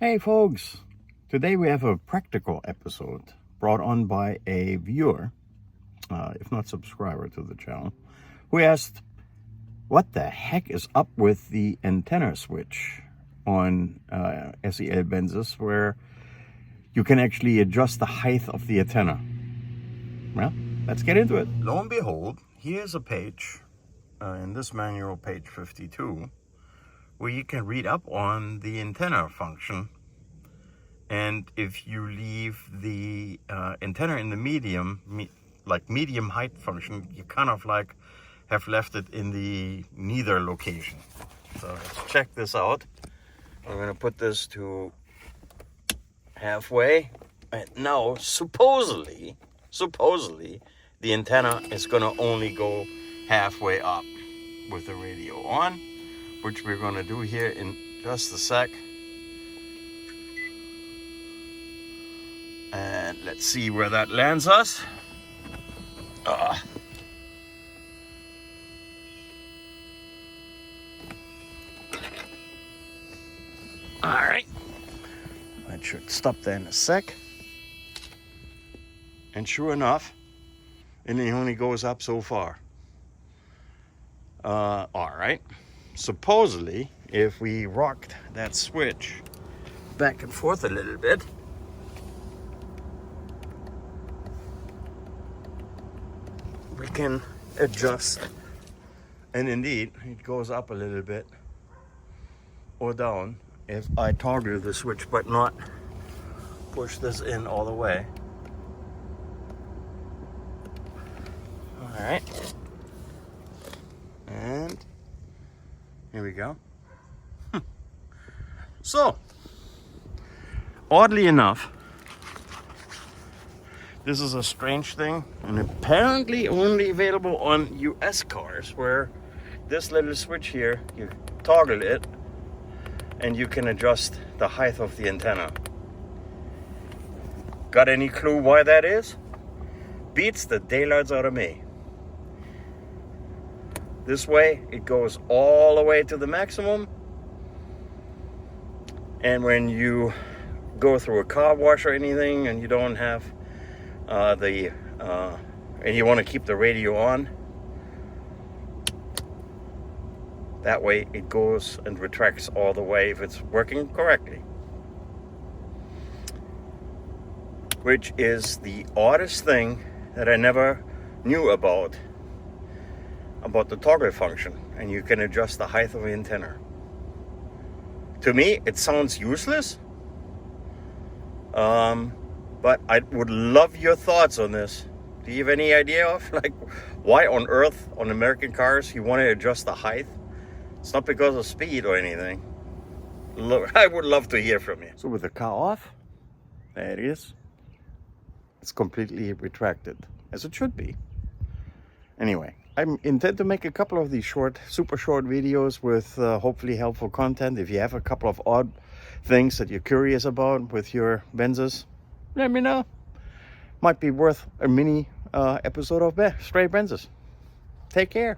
Hey folks, today we have a practical episode brought on by a viewer, if not subscriber to the channel, who asked what the heck is up with the antenna switch on SEL Benzes where you can actually adjust the height of the antenna. Well, let's get into it. Lo and behold, here's a page in this manual, page 52, where you can read up on the antenna function. And if you leave the antenna in the medium height function, you kind of like have left it in the neither location. So let's check this out. I'm gonna put this to halfway. And now, supposedly, the antenna is gonna only go halfway up with the radio on, which we're gonna do here in just a sec. And let's see where that lands us. All right, that should stop there in a sec. And sure enough, and it only goes up so far. All right, supposedly, if we rocked that switch back and forth a little bit, we can adjust, and indeed it goes up a little bit or down if I toggle the switch but not push this in all the way. All right, and here we go. So oddly enough, this is a strange thing, and apparently only available on US cars, where this little switch here, you toggle it and you can adjust the height of the antenna. Got any clue why that is? Beats the daylights out of me. This way it goes all the way to the maximum, and when you go through a car wash or anything and you don't have and you want to keep the radio on, that way it goes and retracts all the way if it's working correctly. Which is the oddest thing that I never knew about the toggle function, and you can adjust the height of the antenna. To me, it sounds useless. But I would love your thoughts on this. Do you have any idea of why on earth on American cars you want to adjust the height? It's not because of speed or anything. I would love to hear from you. So with the car off, there it is. It's completely retracted, as it should be. Anyway, I intend to make a couple of these super short videos with hopefully helpful content. If you have a couple of odd things that you're curious about with your Benzes, let me know. Might be worth a mini episode of Stray Benzes. Take care.